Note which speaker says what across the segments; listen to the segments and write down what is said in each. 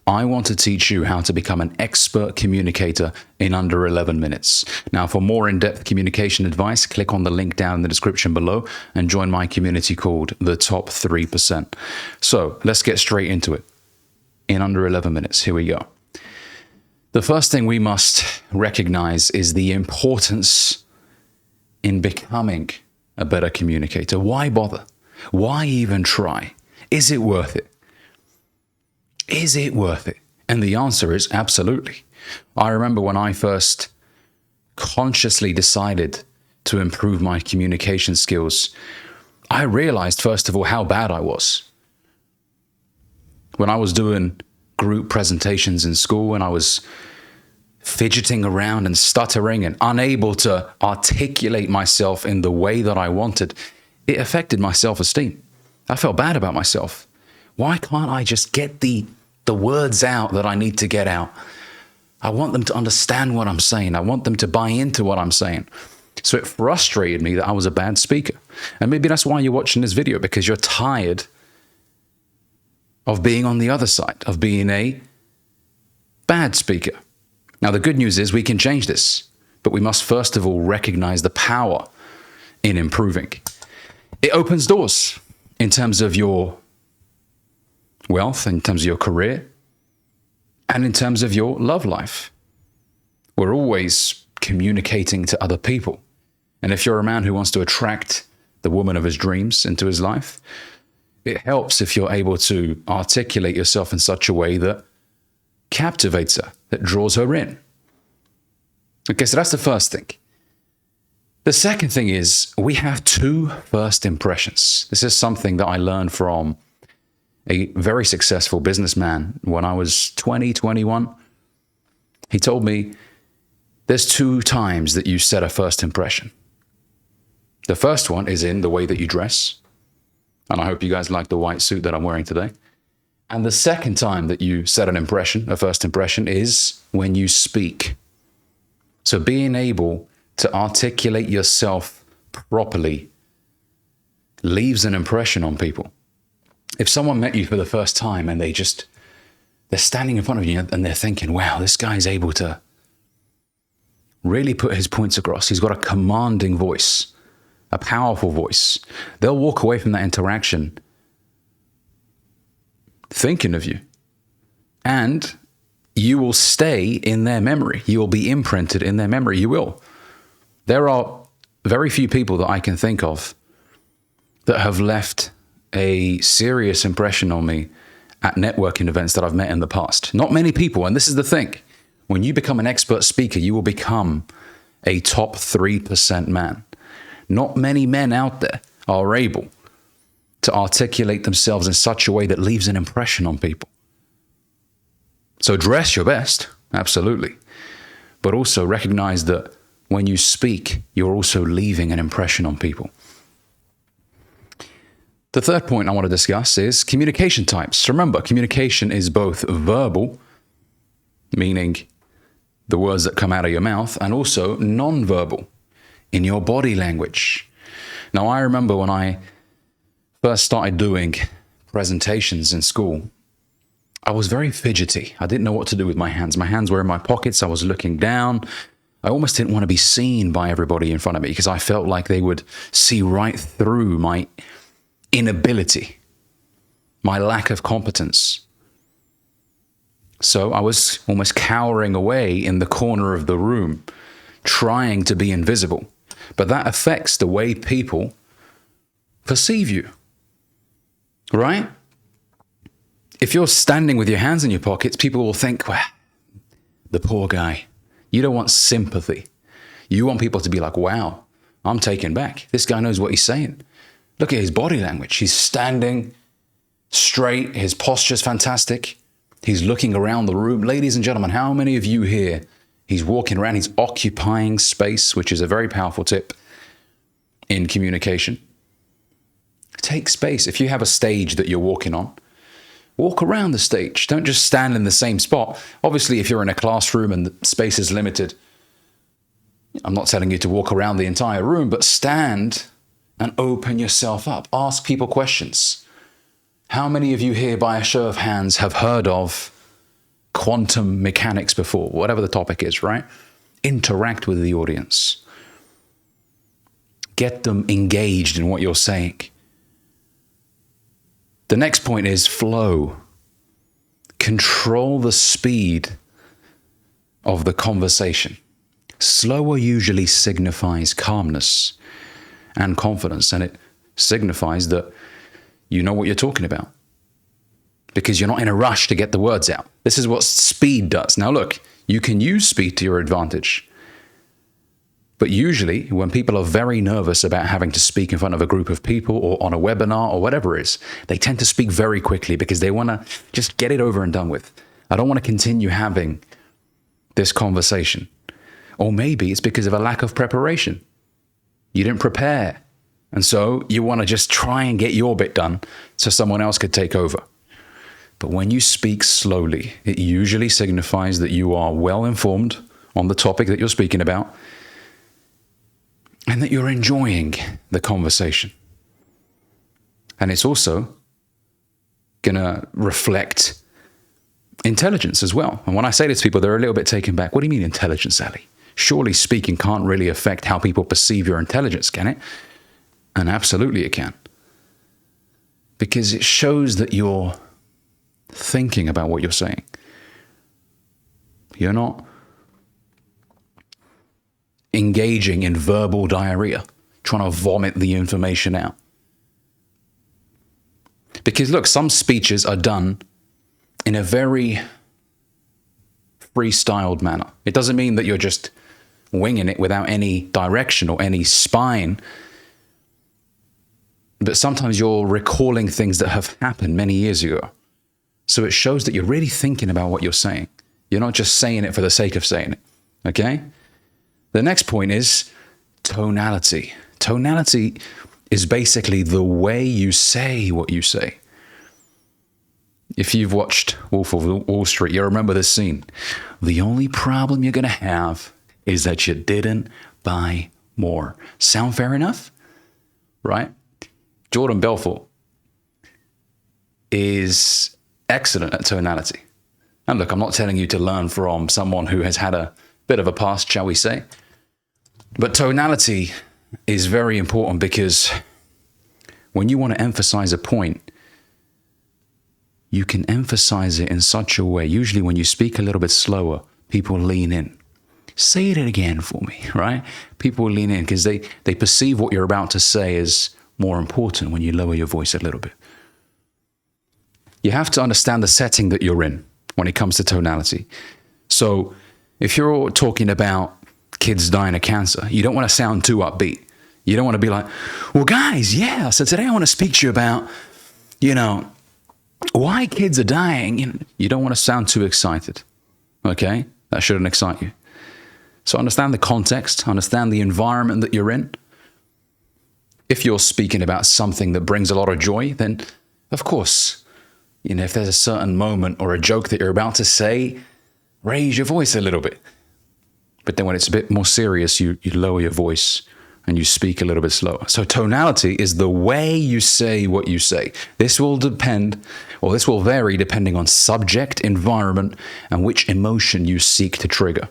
Speaker 1: I want to teach you how to become an expert communicator in under 11 minutes. Now, for more in-depth communication advice, click on the link down in the description below and join my community called the Top 3%. So let's get straight into it. In under 11 minutes, here we go. The first thing we must recognize is the importance in becoming a better communicator. Why bother? Why even try? Is it worth it? Is it worth it? And the answer is absolutely. I remember when I first consciously decided to improve my communication skills, I realized, first of all, how bad I was. When I was doing group presentations in school and I was fidgeting around and stuttering and unable to articulate myself in the way that I wanted, it affected my self-esteem. I felt bad about myself. Why can't I just get the words out that I need to get out? I want them to understand what I'm saying. I want them to buy into what I'm saying. So it frustrated me that I was a bad speaker. And maybe that's why you're watching this video, because you're tired of being on the other side, of being a bad speaker. Now, the good news is we can change this, but we must first of all recognize the power in improving. It opens doors in terms of your wealth, in terms of your career, and in terms of your love life. We're always communicating to other people. And if you're a man who wants to attract the woman of his dreams into his life, it helps if you're able to articulate yourself in such a way that captivates her, that draws her in. Okay, so that's the first thing. The second thing is we have two first impressions. This is something that I learned from a very successful businessman when I was 20, 21. He told me there's two times that you set a first impression. The first one is in the way that you dress. And I hope you guys like the white suit that I'm wearing today. And the second time that you set an impression, a first impression, is when you speak. So being able to articulate yourself properly leaves an impression on people. If someone met you for the first time and they're standing in front of you and they're thinking, wow, this guy's able to really put his points across. He's got a commanding voice, a powerful voice. They'll walk away from that interaction thinking of you. And you will stay in their memory. You will be imprinted in their memory. You will. There are very few people that I can think of that have left a serious impression on me at networking events that I've met in the past. Not many people, and this is the thing. When you become an expert speaker, you will become a top 3% man. Not many men out there are able to articulate themselves in such a way that leaves an impression on people. So dress your best, absolutely. But also recognize that when you speak, you're also leaving an impression on people. The third point I want to discuss is communication types. Remember, communication is both verbal, meaning the words that come out of your mouth, and also nonverbal, in your body language. Now, I remember when I first started doing presentations in school, I was very fidgety. I didn't know what to do with my hands. My hands were in my pockets. I was looking down. I almost didn't want to be seen by everybody in front of me because I felt like they would see right through my inability, my lack of competence. So I was almost cowering away in the corner of the room, trying to be invisible. But that affects the way people perceive you, right? If you're standing with your hands in your pockets, people will think, well, the poor guy. You don't want sympathy. You want people to be like, wow, I'm taken back. This guy knows what he's saying. Look at his body language. He's standing straight. His posture's fantastic. He's looking around the room. Ladies and gentlemen, how many of you here, he's walking around, he's occupying space, which is a very powerful tip in communication. Take space. If you have a stage that you're walking on, walk around the stage. Don't just stand in the same spot. Obviously, if you're in a classroom and the space is limited, I'm not telling you to walk around the entire room, but stand and open yourself up. Ask people questions. How many of you here, by a show of hands, have heard of quantum mechanics before, whatever the topic is, right? Interact with the audience. Get them engaged in what you're saying. The next point is flow. Control the speed of the conversation. Slower usually signifies calmness and confidence, and it signifies that you know what you're talking about because you're not in a rush to get the words out. This is what speed does. Now look, you can use speed to your advantage, but usually when people are very nervous about having to speak in front of a group of people or on a webinar or whatever it is, they tend to speak very quickly because they want to just get it over and done with. I don't want to continue having this conversation. Or maybe it's because of a lack of preparation. You didn't prepare. And so you want to just try and get your bit done so someone else could take over. But when you speak slowly, it usually signifies that you are well informed on the topic that you're speaking about and that you're enjoying the conversation. And it's also going to reflect intelligence as well. And when I say this to people, they're a little bit taken back. What do you mean intelligence, Ali? Surely speaking can't really affect how people perceive your intelligence, can it? And absolutely it can. Because it shows that you're thinking about what you're saying. You're not engaging in verbal diarrhea, trying to vomit the information out. Because look, some speeches are done in a very freestyled manner. It doesn't mean that you're just winging it without any direction or any spine. But sometimes you're recalling things that have happened many years ago. So it shows that you're really thinking about what you're saying. You're not just saying it for the sake of saying it. Okay? The next point is tonality. Tonality is basically the way you say what you say. If you've watched Wolf of Wall Street, you remember this scene. The only problem you're going to have is that you didn't buy more. Sound fair enough? Right? Jordan Belfort is excellent at tonality. And look, I'm not telling you to learn from someone who has had a bit of a past, shall we say. But tonality is very important because when you want to emphasize a point, you can emphasize it in such a way. Usually when you speak a little bit slower, people lean in. Say it again for me, right? People lean in because they perceive what you're about to say as more important when you lower your voice a little bit. You have to understand the setting that you're in when it comes to tonality. So if you're talking about kids dying of cancer, you don't want to sound too upbeat. You don't want to be like, well, guys, yeah, so today I want to speak to you about, why kids are dying. You don't want to sound too excited, okay? That shouldn't excite you. So understand the context, understand the environment that you're in. If you're speaking about something that brings a lot of joy, then of course, if there's a certain moment or a joke that you're about to say, raise your voice a little bit. But then when it's a bit more serious, you lower your voice and you speak a little bit slower. So tonality is the way you say what you say. This will vary depending on subject, environment, and which emotion you seek to trigger.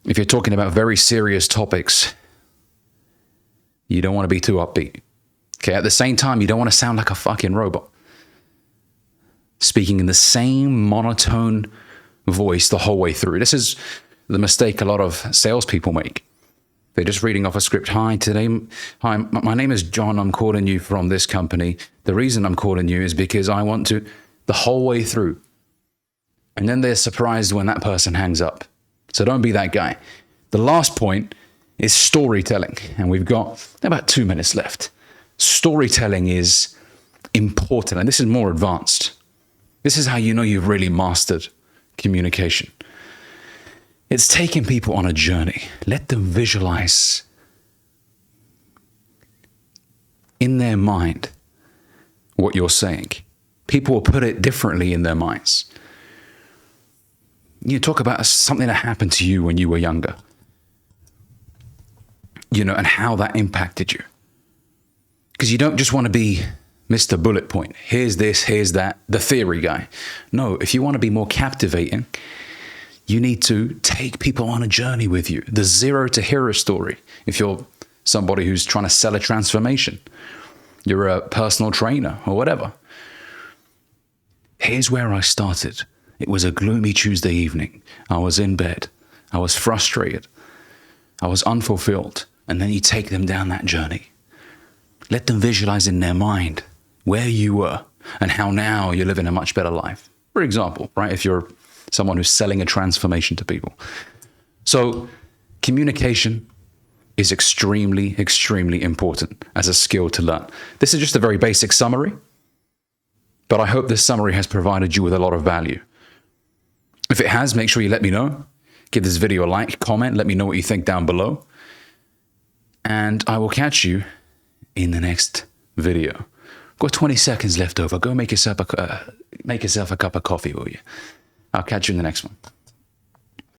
Speaker 1: If you're talking about very serious topics, you don't want to be too upbeat. Okay, at the same time, you don't want to sound like a fucking robot. Speaking in the same monotone voice the whole way through. This is the mistake a lot of salespeople make. They're just reading off a script. Hi, my name is John. I'm calling you from this company. The reason I'm calling you is because I want to, the whole way through. And then they're surprised when that person hangs up. So don't be that guy. The last point is storytelling. And we've got about 2 minutes left. Storytelling is important. And this is more advanced. This is how you know you've really mastered communication. It's taking people on a journey. Let them visualize in their mind what you're saying. People will put it differently in their minds. You talk about something that happened to you when you were younger, and how that impacted you. Because you don't just want to be Mr. Bullet Point. Here's this, here's that, the theory guy. No, if you want to be more captivating, you need to take people on a journey with you. The zero to hero story. If you're somebody who's trying to sell a transformation, you're a personal trainer or whatever. Here's where I started. It was a gloomy Tuesday evening. I was in bed. I was frustrated. I was unfulfilled. And then you take them down that journey. Let them visualize in their mind where you were and how now you're living a much better life. For example, right? If you're someone who's selling a transformation to people. So communication is extremely, extremely important as a skill to learn. This is just a very basic summary, but I hope this summary has provided you with a lot of value. If it has, make sure you let me know. Give this video a like, comment, let me know what you think down below. And I will catch you in the next video. Got 20 seconds left over. Go make yourself a cup of coffee, will you? I'll catch you in the next one.